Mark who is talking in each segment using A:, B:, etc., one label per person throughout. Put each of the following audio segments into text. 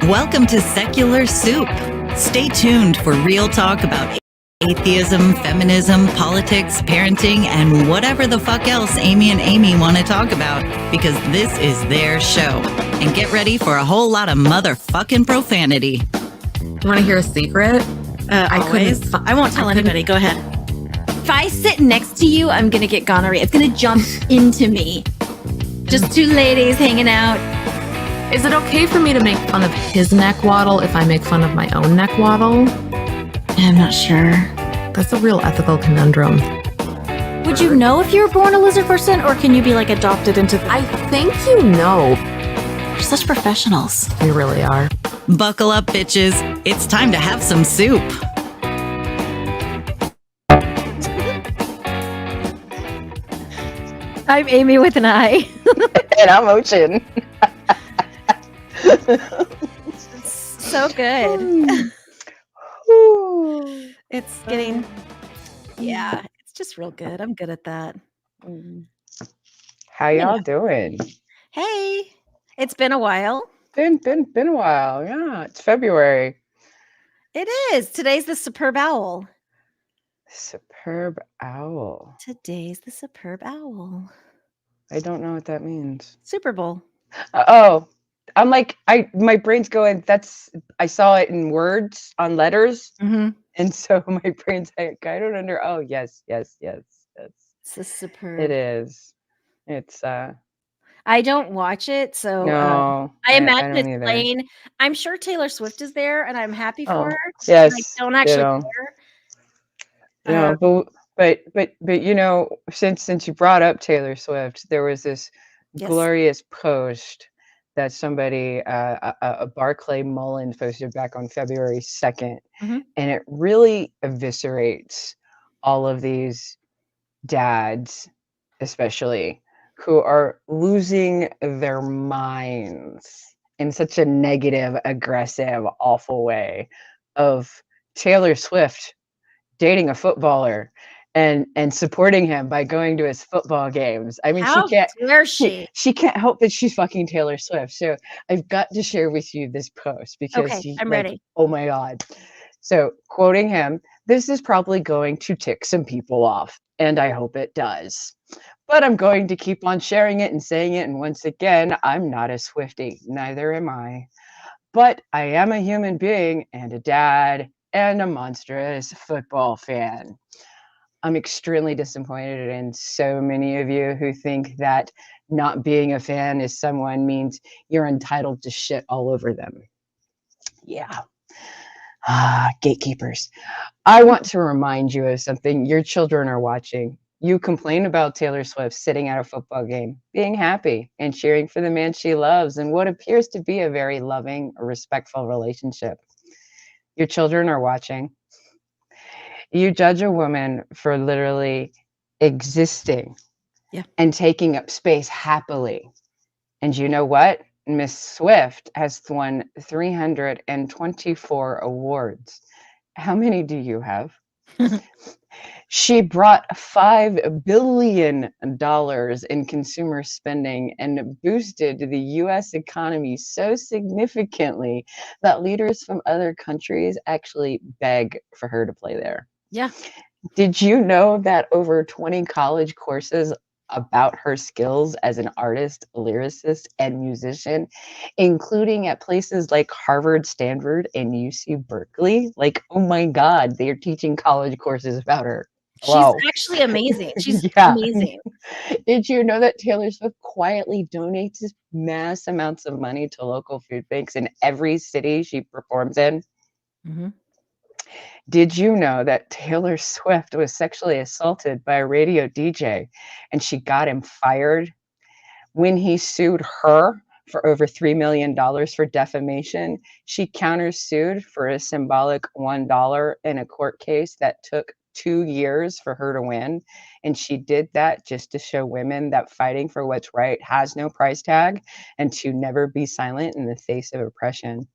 A: Welcome to Secular Soup. Stay tuned for real talk about atheism, feminism, politics, parenting, and whatever the fuck else Amy and Amy want to talk about, because this is their show. And get ready for a whole lot of motherfucking profanity.
B: You want to hear a secret?
C: I won't tell anybody. Go ahead. If I sit next to you, I'm going to get gonorrhea. It's going to jump into me. Just two ladies hanging out.
B: Is it okay for me to make fun of his neck waddle if I make fun of my own neck waddle?
C: I'm not sure.
B: That's a real ethical conundrum.
C: Would you know if you were born a lizard person, or can you be like adopted into
B: I think you know.
C: We're such professionals.
B: We really are.
A: Buckle up, bitches. It's time to have some soup.
C: I'm Amy with an I.
D: And I'm Ocean.
C: So good. It's getting, it's just real good. I'm good at that.
D: How y'all doing?
C: Hey, it's been a while.
D: Been a while. Yeah, it's February.
C: It is. Today's the Superb Owl.
D: Superb Owl.
C: Today's the Superb Owl.
D: I don't know what that means.
C: Super Bowl.
D: I'm like, my brain's going, I saw it in words, on letters.
C: Mm-hmm.
D: And so my brain's like, I don't under, oh, yes.
C: It's the Superb.
D: It is. It's,
C: I don't watch it, so
D: no,
C: I imagine
D: don't
C: it's
D: either.
C: playing. I'm sure Taylor Swift is there, and I'm happy for her.
D: Yes.
C: I don't actually care.
D: But you know, since you brought up Taylor Swift, there was this glorious post that somebody, a Barclay Mullen posted back on February 2nd, and it really eviscerates all of these dads, especially, who are losing their minds in such a negative, aggressive, awful way of Taylor Swift dating a footballer and supporting him by going to his football games. I mean, she can't help that she's fucking Taylor Swift. So I've got to share with you this post because
C: I'm ready.
D: Oh my God. So quoting him, "This is probably going to tick some people off, and I hope it does. But I'm going to keep on sharing it and saying it. And once again, I'm not a Swiftie. Neither am I. But I am a human being and a dad and a monstrous football fan. I'm extremely disappointed in so many of you who think that not being a fan of someone means you're entitled to shit all over them. Yeah. Gatekeepers. I want to remind you of something. Your children are watching. You complain about Taylor Swift sitting at a football game, being happy and cheering for the man she loves and what appears to be a very loving, respectful relationship. Your children are watching. You judge a woman for literally existing and taking up space happily. And you know what? Miss Swift has won 324 awards. How many do you have? She brought $5 billion in consumer spending and boosted the U.S. economy so significantly that leaders from other countries actually beg for her to play there.
C: Yeah.
D: Did you know that over 20 college courses about her skills as an artist, lyricist, and musician, including at places like Harvard, Stanford, and UC Berkeley? Like, oh my God, they're teaching college courses about her.
C: She's actually amazing. She's amazing.
D: Did you know that Taylor Swift quietly donates mass amounts of money to local food banks in every city she performs in?
C: Mm-hmm.
D: Did you know that Taylor Swift was sexually assaulted by a radio DJ and she got him fired when he sued her for over $3 million for defamation? She countersued for a symbolic $1 in a court case that took 2 years for her to win. And she did that just to show women that fighting for what's right has no price tag and to never be silent in the face of oppression.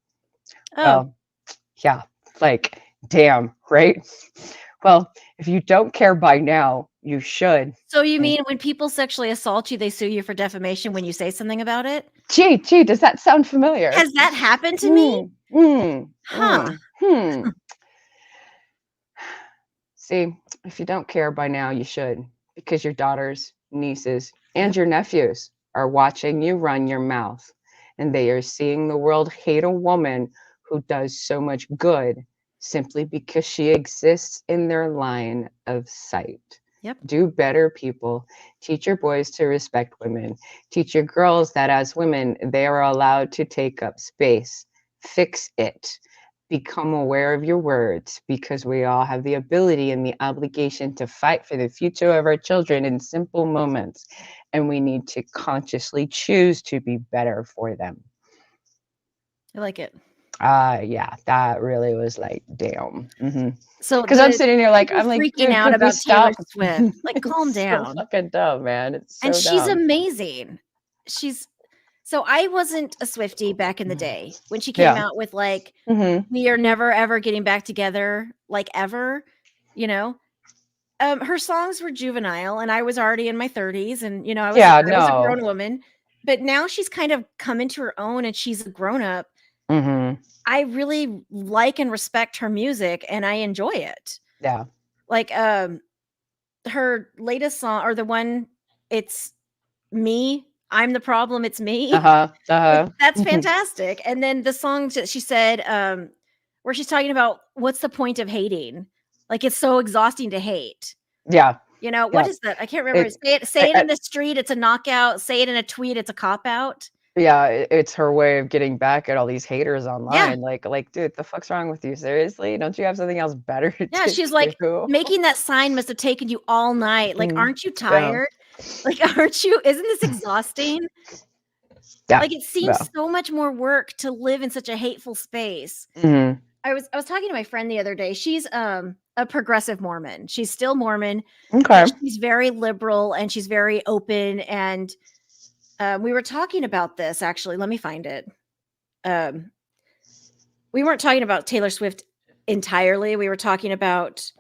D: Yeah, like, damn, right? Well, if you don't care by now, You should.
C: So you mean when people sexually assault you, they sue you for defamation when you say something about it?
D: Gee, does that sound familiar?
C: Has that happened to me? Huh.
D: See, if you don't care by now, you should, because your daughters, nieces, and your nephews are watching you run your mouth, and they are seeing the world hate a woman who does so much good simply because she exists in their line of sight.
C: Yep.
D: Do better, people. Teach your boys to respect women. Teach your girls that as women, they are allowed to take up space. Fix it. Become aware of your words, because we all have the ability and the obligation to fight for the future of our children in simple moments, and we need to consciously choose to be better for them.
C: I like it.
D: Yeah, that really was like, damn.
C: So
D: because I'm sitting here like,
C: people
D: I'm like,
C: freaking
D: dude,
C: out
D: could we
C: about Taylor
D: stop?
C: Swift. Like, calm
D: It's
C: down.
D: so fucking dumb, man. It's so
C: And she's
D: dumb.
C: amazing. So I wasn't a Swiftie back in the day when she came out with like, we are never ever getting back together, like ever, you know. Her songs were juvenile, and I was already in my 30s, and you know, I was a grown woman. But now she's kind of come into her own, and she's a grown up. I really like and respect her music, and I enjoy it.
D: Yeah.
C: Like her latest song, or the one, it's me. I'm the problem. It's me. That's fantastic. And then the songs that she said, where she's talking about what's the point of hating? Like, it's so exhausting to hate.
D: Yeah.
C: You know, what is that? I can't remember. Say it in the street, it's a knockout. Say it in a tweet, it's a cop out.
D: Yeah, it's her way of getting back at all these haters online. Like, dude, the fuck's wrong with you? Seriously? Don't you have something else better to do?
C: She's like, making that sign must have taken you all night. Like, aren't you tired? Like, isn't this exhausting?
D: Yeah.
C: Like, it seems so much more work to live in such a hateful space. I was talking to my friend the other day. She's a progressive Mormon. She's still Mormon.
D: Okay.
C: She's very liberal and she's very open. And we were talking about this, actually. Let me find it. We weren't talking about Taylor Swift entirely. We were talking about,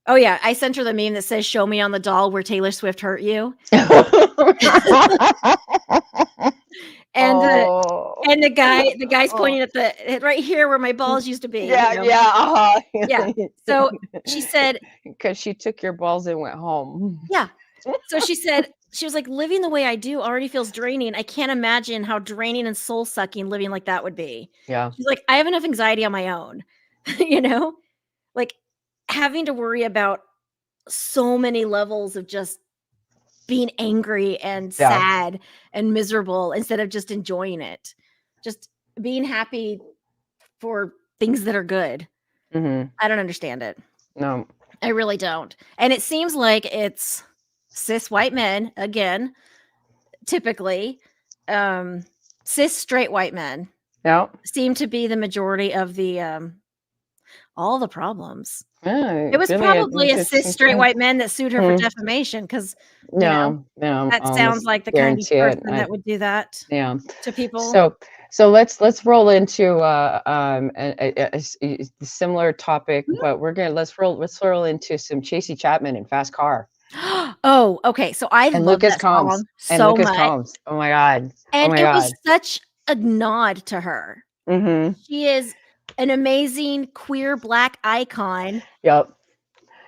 C: oh yeah, I sent her the meme that says, "Show me on the doll where Taylor Swift hurt you." And the guy's pointing at right here where my balls used to be.
D: Yeah.
C: So she said,
D: because she took your balls and went home.
C: Yeah. So she said, she was like, living the way I do already feels draining. I can't imagine how draining and soul sucking living like that would be.
D: Yeah.
C: She's like, I have enough anxiety on my own, you know, like having to worry about so many levels of just being angry and sad and miserable instead of just enjoying it, just being happy for things that are good. I don't understand it.
D: No,
C: I really don't. And it seems like it's cis white men again, typically. Cis straight white men seem to be the majority of the all the problems. It was really probably a cis straight white man that sued her for defamation, because that sounds like the kind of person that would do that to people.
D: So let's roll into a similar topic, but let's roll into some Tracy Chapman and Fast Car.
C: Oh, okay. So I love that song so much.
D: Oh my god!
C: And it was such a nod to her. She is an amazing queer Black icon.
D: Yep.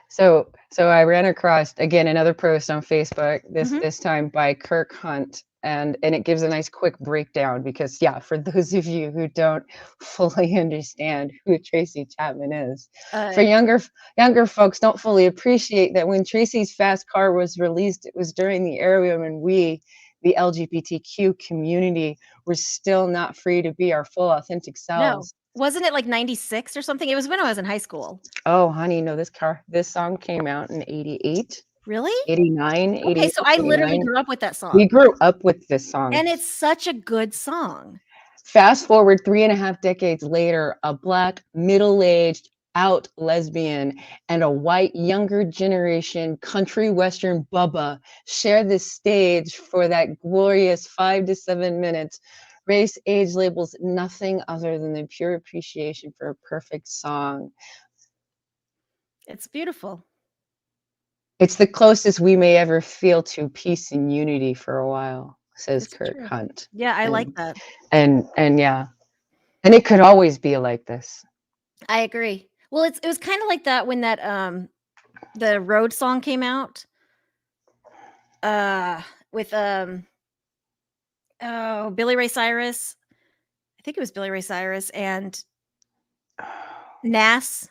D: So I ran across again another post on Facebook this time by Kirk Hunt, and it gives a nice quick breakdown, because for those of you who don't fully understand who Tracy Chapman is, for younger folks don't fully appreciate that when Tracy's Fast Car was released, it was during the era when we, the LGBTQ community, were still not free to be our full authentic selves.
C: No. Wasn't it like 96 or something? It was when I was in high school.
D: Oh, honey, no, this song came out in 88.
C: Really?
D: 89, 88.
C: Okay, so I literally grew up with that song.
D: We grew up with this song.
C: And it's such a good song.
D: Fast forward 3.5 decades later, a Black, middle-aged, out lesbian and a white, younger generation country western bubba share the stage for that glorious 5 to 7 minutes. Race, age labels, nothing other than the pure appreciation for a perfect song.
C: It's beautiful.
D: It's the closest we may ever feel to peace and unity for a while, says
C: It's
D: Kurt
C: true.
D: Hunt.
C: Yeah, I like that.
D: And yeah. And it could always be like this.
C: I agree. Well, it was kind of like that when that the Road song came out. With Billy Ray Cyrus. I think it was Billy Ray Cyrus and Nas.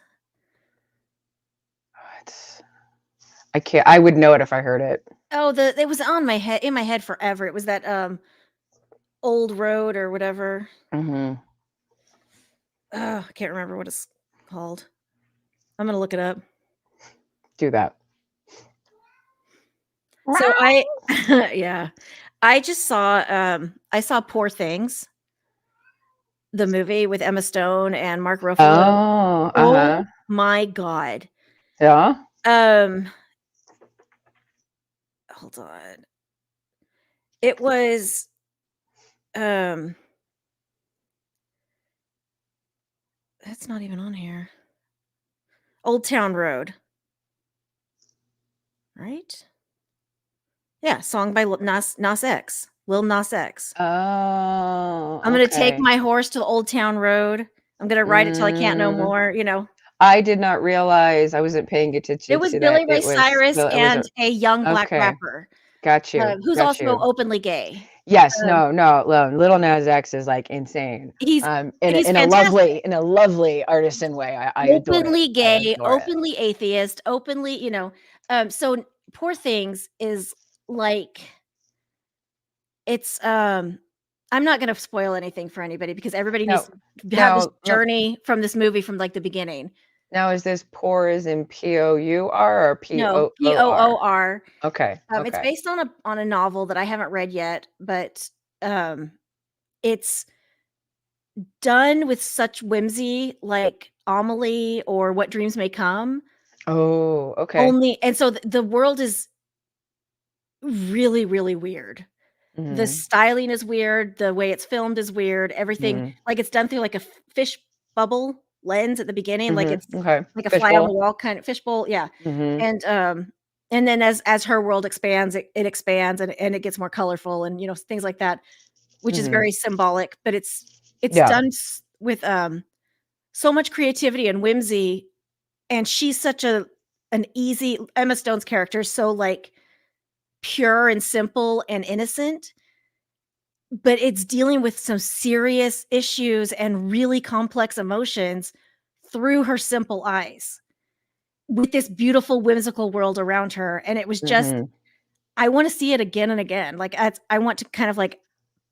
D: I would know it if I heard it.
C: Oh, it was in my head forever. It was that Old Road or whatever.
D: Mm-hmm.
C: I can't remember what it's called. I'm gonna look it up.
D: Do that.
C: So yeah, I just saw I saw Poor Things, the movie with Emma Stone and Mark Ruffalo. Oh my God.
D: Yeah.
C: Hold on. It was that's not even on here. Old Town Road. Right? Yeah, song by Nas X. Lil Nas X.
D: Oh.
C: I'm gonna take my horse to the Old Town Road. I'm gonna ride it till I can't no more, you know.
D: I did not realize, I wasn't paying attention
C: It was
D: to
C: Billy
D: that.
C: Ray Cyrus and a young black
D: okay.
C: rapper.
D: Got you.
C: Who's
D: got
C: also
D: you.
C: openly gay.
D: Yes, no, Little Nas X is like insane.
C: He's
D: in
C: fantastic.
D: a lovely artisan way. I adore it.
C: Openly gay,
D: adore it.
C: openly atheist, openly, you know. So Poor Things is like, it's I'm not gonna spoil anything for anybody because everybody needs to have this journey from this movie from like the beginning.
D: Now, is this poor as in P-O-U-R or
C: No,
D: P-O-O-R?
C: P-O-O-R.
D: Okay.
C: It's based on a novel that I haven't read yet, but it's done with such whimsy, like Amelie or What Dreams May Come.
D: Oh, okay.
C: And so the world is really, really weird.
D: Mm-hmm.
C: The styling is weird. The way it's filmed is weird. Everything, like it's done through like a fish bubble lens at the beginning, like it's like a fly on the wall kind of fishbowl. Yeah. And then as her world expands, it expands and it gets more colorful and, you know, things like that, which is very symbolic, but it's done with so much creativity and whimsy. And she's such an easy, Emma Stone's character is so like pure and simple and innocent, but it's dealing with some serious issues and really complex emotions through her simple eyes with this beautiful, whimsical world around her. And it was just, I want to see it again and again. Like I want to kind of like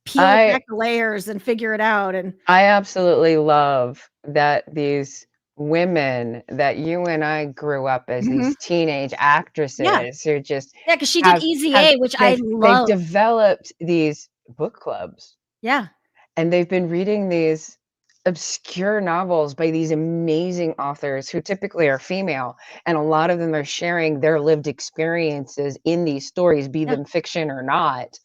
C: peel back the layers and figure it out. And
D: I absolutely love that these women that you and I grew up as these teenage actresses who just
C: because she did Easy A, which I love.
D: They've developed these book clubs.
C: Yeah.
D: And they've been reading these obscure novels by these amazing authors who typically are female, and a lot of them are sharing their lived experiences in these stories, be them fiction or not.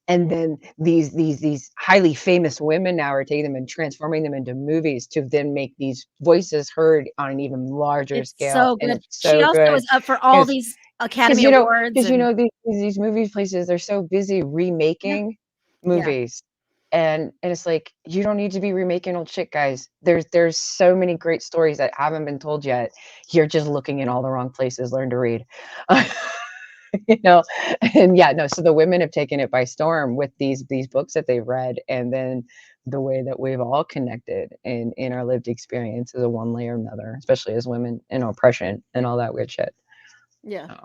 D: And then these highly famous women now are taking them and transforming them into movies to then make these voices heard on an even larger scale.
C: So good. She also is up for all these Academy Awards.
D: Because you know these movie places, they're so busy remaking movies. And it's like, you don't need to be remaking old shit, guys. There's so many great stories that haven't been told yet. You're just looking in all the wrong places. Learn to read. You know, and so the women have taken it by storm with these books that they've read, and then the way that we've all connected in our lived experience is a one layer or another, especially as women, and oppression and all that weird shit.
C: Yeah.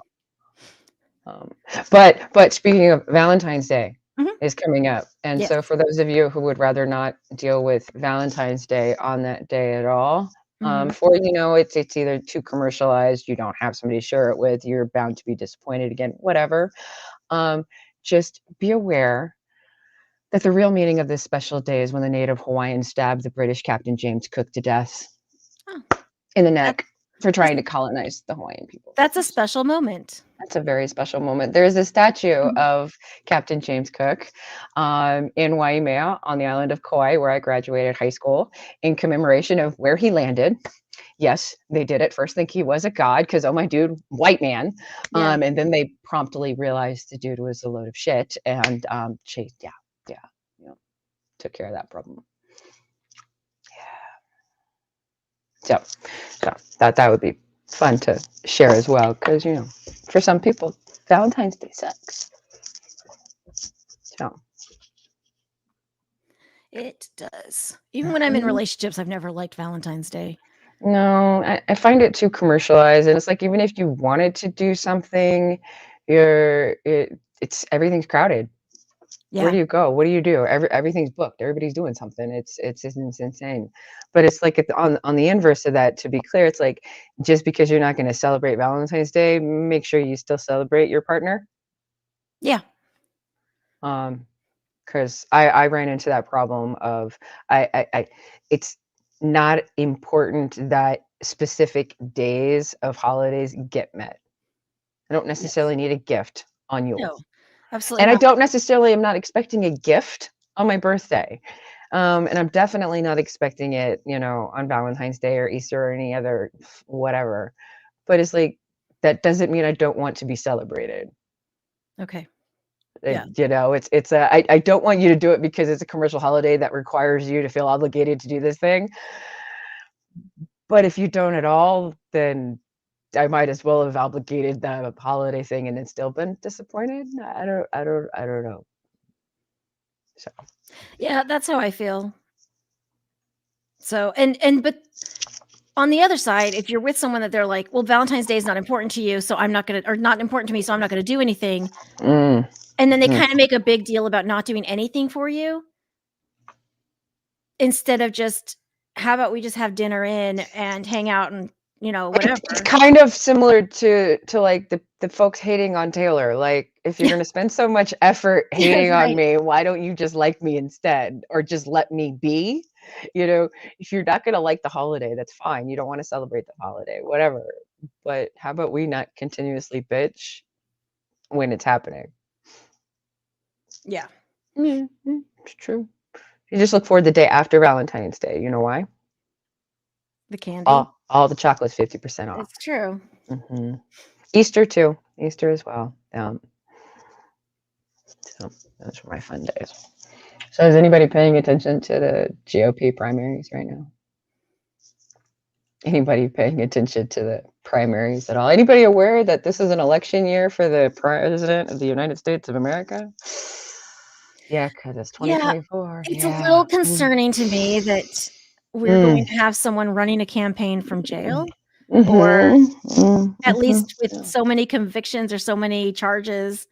D: But speaking of Valentine's Day is coming up, and so for those of you who would rather not deal with Valentine's Day on that day at all, for it's either too commercialized, you don't have somebody to share it with, you're bound to be disappointed again, whatever. Just be aware that the real meaning of this special day is when the native Hawaiians stabbed the British Captain James Cook to death in the neck for trying to colonize the Hawaiian people.
C: That's a special moment.
D: That's a very special moment. There's a statue of Captain James Cook in Waimea on the island of Kauai, where I graduated high school, in commemoration of where he landed. Yes, they did at first think he was a god because, oh my dude, white man.
C: Yeah.
D: And then they promptly realized the dude was a load of shit, and took care of that problem. Yeah. So that would be fun to share as well, because for some people, Valentine's Day sucks. So
C: It does. Even when I'm in relationships, I've never liked Valentine's Day.
D: No, I find it too commercialized, and it's like, even if you wanted to do something, it's everything's crowded.
C: Yeah.
D: Where do you go? What do you do? Everything's booked. Everybody's doing something. It's insane. But it's like, on the inverse of that, to be clear, it's like, just because you're not going to celebrate Valentine's Day, make sure you still celebrate your partner.
C: Yeah.
D: Because I ran into that problem of it's not important that specific days of holidays get met. I don't necessarily need a gift on Yule.
C: No, absolutely
D: And
C: not.
D: I don't necessarily am not expecting a gift on my birthday. And I'm definitely not expecting it, on Valentine's Day or Easter or any other whatever. But it's like, that doesn't mean I don't want to be celebrated.
C: Okay.
D: Yeah.
C: Yeah.
D: I don't want you to do it because it's a commercial holiday that requires you to feel obligated to do this thing. But if you don't at all, then I might as well have obligated the holiday thing and then still been disappointed. I don't know. So
C: Yeah, that's how I feel. So, but on the other side, if you're with someone that they're like, well, Valentine's Day is not important to you, so I'm not going to, or not important to me, so I'm not going to do anything. And then they kind of make a big deal about not doing anything for you, instead of just, how about we just have dinner in and hang out and, whatever.
D: It's kind of similar to like the folks hating on Taylor. Like, if you're going to spend so much effort hating on me, why don't you just like me instead, or just let me be? If you're not going to like the holiday, that's fine. You don't want to celebrate the holiday, whatever. But how about we not continuously bitch when it's happening?
C: Yeah.
D: It's true. You just look forward the day after Valentine's Day. You know why?
C: The candy.
D: All the chocolate's 50% off.
C: It's true.
D: Mm-hmm. Easter too. Easter as well. So those are my fun days. So is anybody paying attention to the GOP primaries right now? Anybody paying attention to the primaries at all? Anybody aware that this is an election year for the president of the United States of America? Yeah, because it's 2024.
C: It's a little concerning to me that we're going to have someone running a campaign from jail, or at least with so many convictions or so many charges.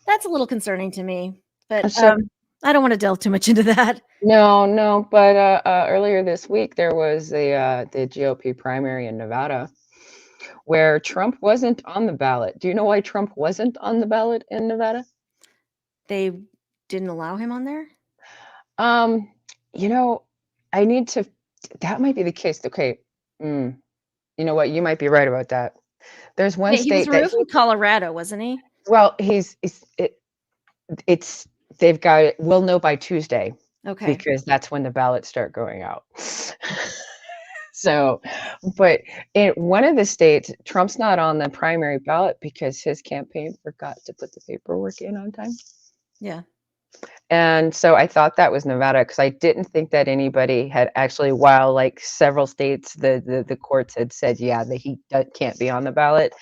C: That's a little concerning to me, but I don't want to delve too much into that.
D: No, but earlier this week there was the GOP primary in Nevada where Trump wasn't on the ballot. Do you know why Trump wasn't on the ballot in Nevada?
C: They didn't allow him on there?
D: I need to, that might be the case. Okay. You know what? You might be right about that. There's one state
C: that from Colorado, wasn't he?
D: Well, they've got it. We'll know by Tuesday.
C: Okay.
D: Because that's when the ballots start going out. So, but in one of the states, Trump's not on the primary ballot because his campaign forgot to put the paperwork in on time.
C: Yeah.
D: And so I thought that was Nevada, because I didn't think that anybody had actually, while like several states, the courts had said, yeah, he can't be on the ballot.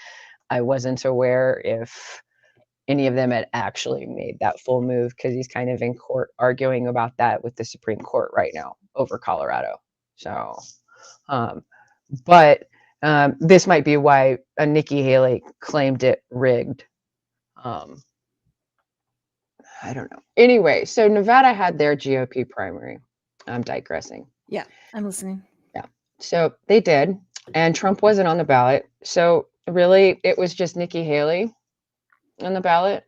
D: I wasn't aware if any of them had actually made that full move, because he's kind of in court arguing about that with the Supreme Court right now over Colorado. So, but this might be why Nikki Haley claimed it rigged. I don't know. Anyway, so Nevada had their GOP primary. I'm digressing.
C: Yeah, I'm listening.
D: Yeah. So they did, and Trump wasn't on the ballot. So really, it was just Nikki Haley on the ballot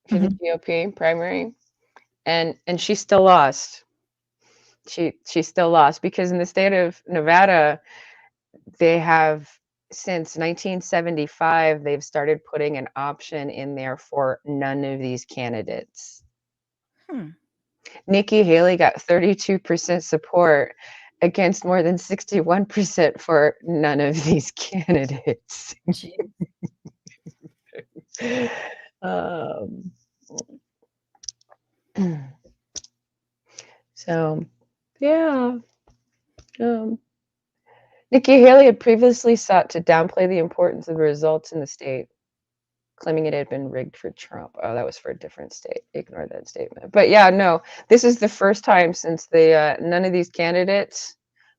D: for the GOP primary, and she still lost. She still lost, because in the state of Nevada, they have, since 1975, they've started putting an option in there for none of these candidates. Nikki Haley got 32% support, against more than 61% for none of these candidates. um, so, yeah. Nikki Haley had previously sought to downplay the importance of the results in the state, claiming it had been rigged for Trump. Oh, that was for a different state. Ignore that statement. But yeah, no, this is the first time since the none of these candidates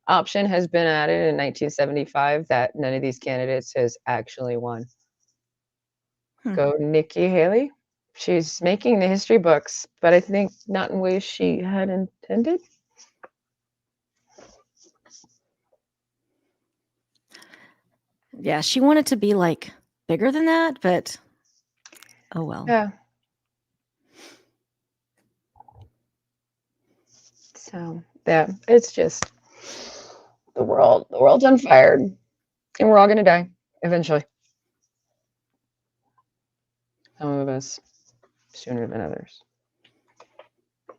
D: option has been added in 1975 that none of these candidates has actually won. Go Nikki Haley. She's making the history books, but I think not in ways she had intended.
C: Yeah, she wanted to be like bigger than that, but oh well.
D: Yeah. So yeah, it's just the world's on fire, and we're all gonna die eventually. Some of us sooner than others.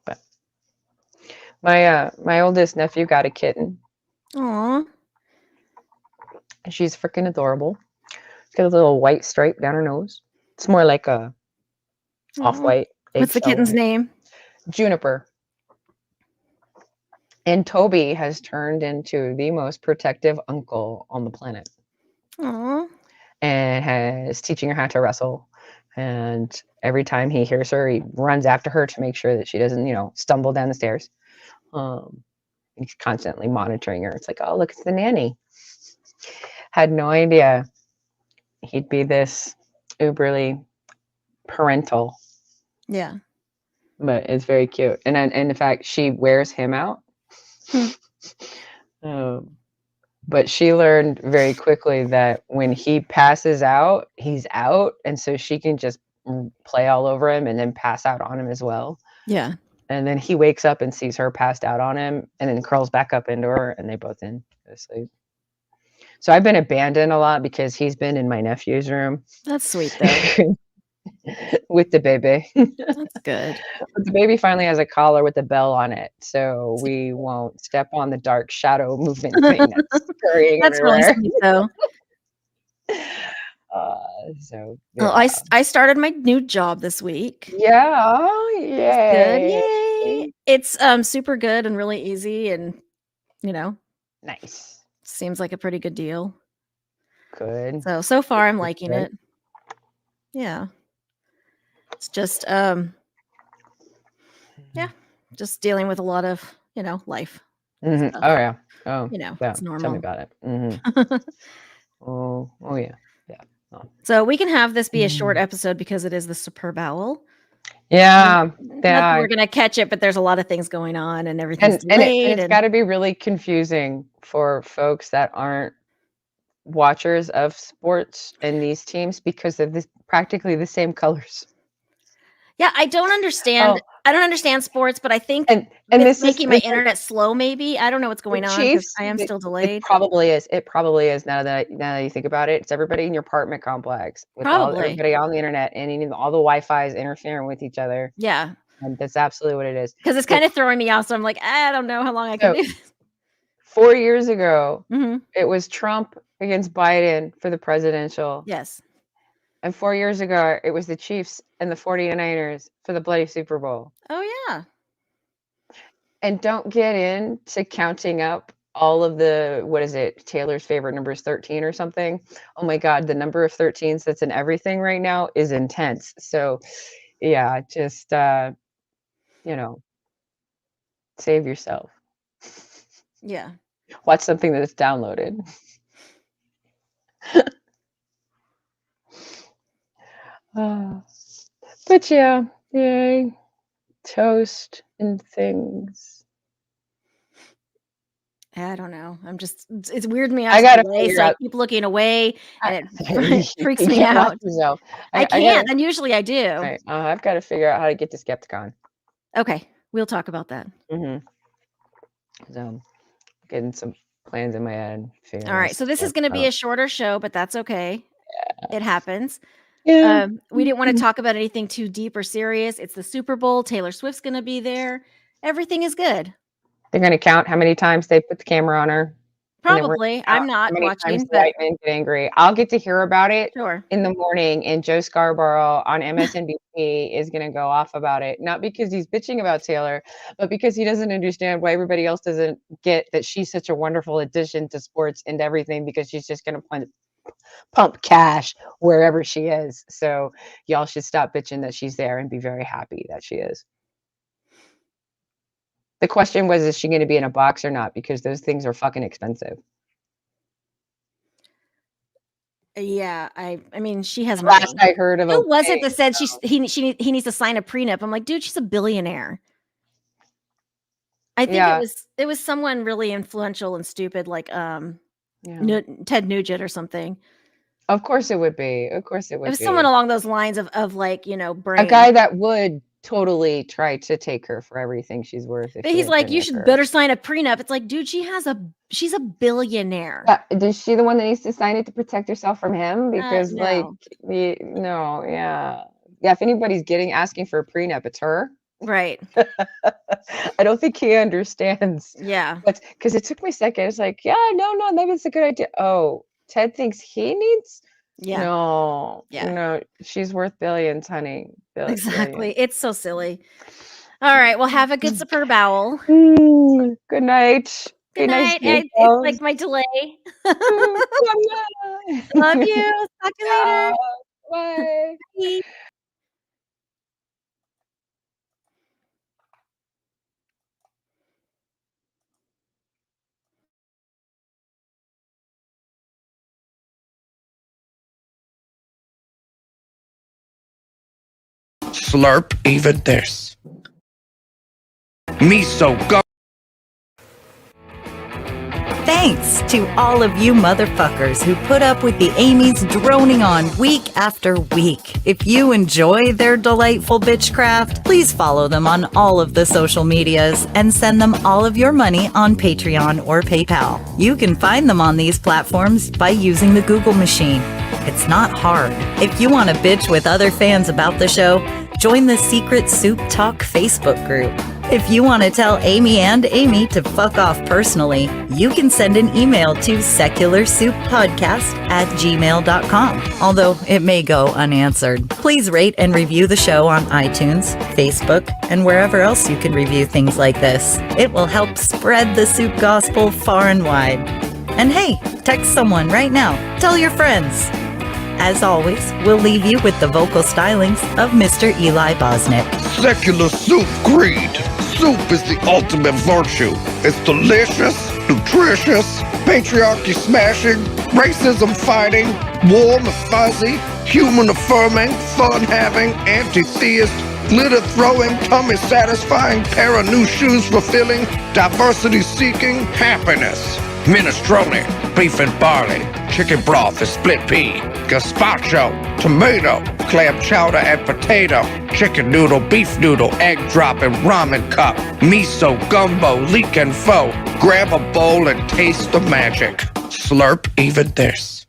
D: But my oldest nephew got a kitten.
C: Aww.
D: And she's freaking adorable. She's got a little white stripe down her nose. It's more like a off-white.
C: What's the kitten's name?
D: Juniper. And Toby has turned into the most protective uncle on the planet.
C: Aww.
D: And is teaching her how to wrestle. And every time he hears her, he runs after her to make sure that she doesn't, stumble down the stairs. He's constantly monitoring her. It's like, oh, look, it's the nanny. Had no idea he'd be this uberly parental.
C: Yeah.
D: But it's very cute. And in fact, she wears him out. But she learned very quickly that when he passes out, he's out. And so she can just play all over him and then pass out on him as well.
C: Yeah.
D: And then he wakes up and sees her passed out on him and then curls back up into her and they both go to sleep. So I've been abandoned a lot because he's been in my nephew's room.
C: That's sweet though.
D: With the baby.
C: That's good.
D: But the baby finally has a collar with a bell on it, so we won't step on the dark shadow movement thing that's scurrying
C: That's
D: everywhere.
C: really sweet though.
D: So
C: yeah. Well, I started my new job this week.
D: Yeah, oh, yay.
C: Good. Yay. It's super good and really easy and
D: nice.
C: Seems like a pretty good deal.
D: Good.
C: So far I'm liking it. Yeah. It's just just dealing with a lot of, life.
D: Mm-hmm. Oh yeah. Oh,
C: it's normal.
D: Tell me about it. Mm-hmm. oh yeah. Yeah. Oh.
C: So we can have this be a short episode because it is the Superb Owl.
D: Yeah.
C: We're gonna catch it, but there's a lot of things going on and everything's delayed.
D: And it's got to be really confusing for folks that aren't watchers of sports and these teams because of this practically the same colors.
C: Yeah, I don't understand. I don't understand sports, but I think
D: and
C: this is making my internet slow. Maybe I don't know what's going on because I am still delayed.
D: It probably is. It probably is. Now that you think about it, it's everybody in your apartment complex with everybody on the internet and all the Wi-Fi is interfering with each other.
C: Yeah,
D: and that's absolutely what it is.
C: Because it's kind of throwing me off. So I'm like, I don't know how long I can do this.
D: 4 years ago, it was Trump against Biden for the presidential.
C: Yes.
D: And 4 years ago, it was the Chiefs and the 49ers for the bloody Super Bowl.
C: Oh, yeah.
D: And don't get into counting up all of the, what is it, Taylor's favorite number is 13 or something. Oh my God, the number of 13s that's in everything right now is intense. So yeah, just, save yourself.
C: Yeah.
D: Watch something that's downloaded. But yeah, yay. Toast and things.
C: I don't know. It's weird to me.
D: I gotta figure out.
C: I keep looking away and it freaks me out. I can't, and usually I do.
D: Right. I've got to figure out how to get to Skepticon.
C: Okay, we'll talk about that.
D: So, getting some plans in my head.
C: All right, so this is going to be a shorter show, but that's okay. Yeah. It happens.
D: Yeah.
C: We didn't want to talk about anything too deep or serious. It's the Super Bowl. Taylor Swift's going to be there. Everything is good.
D: They're going to count how many times they put the camera on her.
C: Probably. I'm not watching, but
D: white men get angry. I'll get to hear about it
C: sure.
D: in the morning, and Joe Scarborough on MSNBC is going to go off about it. Not because he's bitching about Taylor, but because he doesn't understand why everybody else doesn't get that she's such a wonderful addition to sports and everything, because she's just going to pump cash wherever she is. So y'all should stop bitching that she's there and be very happy that she is. The question was, is she going to be in a box or not? Because those things are fucking expensive.
C: Yeah, I mean, she has money.
D: Last I heard of
C: who was it that said he needs to sign a prenup? I'm like, dude, she's a billionaire. I think it was someone really influential and stupid, like Ted Nugent or something.
D: Of course it would be. Of course it would be.
C: It was someone along those lines of like, brain.
D: A guy that would totally try to take her for everything she's worth.
C: But he's like, you should better sign a prenup. It's like, dude, she's a billionaire.
D: Is she the one that needs to sign it to protect herself from him? Because
C: no.
D: Yeah. If anybody's asking for a prenup, it's her.
C: Right.
D: I don't think he understands.
C: Yeah.
D: But because it took me a second. It's like, no, maybe it's a good idea. Oh, Ted thinks he needs.
C: Yeah.
D: No, she's worth billions, honey.
C: Exactly. Billions. It's so silly. All right. Well, have a good Super Bowl.
D: Good night.
C: Good night. It's like my delay. Love you. Talk to you later.
D: Bye.
C: Bye.
E: Slurp even this. Me so go.
A: Thanks to all of you motherfuckers who put up with the Amy's droning on week after week. If you enjoy their delightful bitchcraft, please follow them on all of the social medias and send them all of your money on Patreon or PayPal. You can find them on these platforms by using the Google machine. It's not hard. If you want to bitch with other fans about the show, join the Secret Soup Talk Facebook group. If you want to tell Amy and Amy to fuck off personally, you can send an email to secularsouppodcast@gmail.com, although it may go unanswered. Please rate and review the show on iTunes, Facebook, and wherever else you can review things like this. It will help spread the soup gospel far and wide. And hey, text someone right now. Tell your friends. As always, we'll leave you with the vocal stylings of Mr. Eli Bosnick.
E: Secular soup greed. Soup is the ultimate virtue. It's delicious, nutritious, patriarchy smashing, racism fighting, warm and fuzzy, human affirming, fun having, anti-theist, glitter throwing, tummy satisfying, pair of new shoes fulfilling, diversity seeking, happiness. Minestrone, beef and barley, chicken broth and split pea, gazpacho, tomato, clam chowder and potato, chicken noodle, beef noodle, egg drop and ramen cup, miso, gumbo, leek and pho. Grab a bowl and taste the magic. Slurp even this.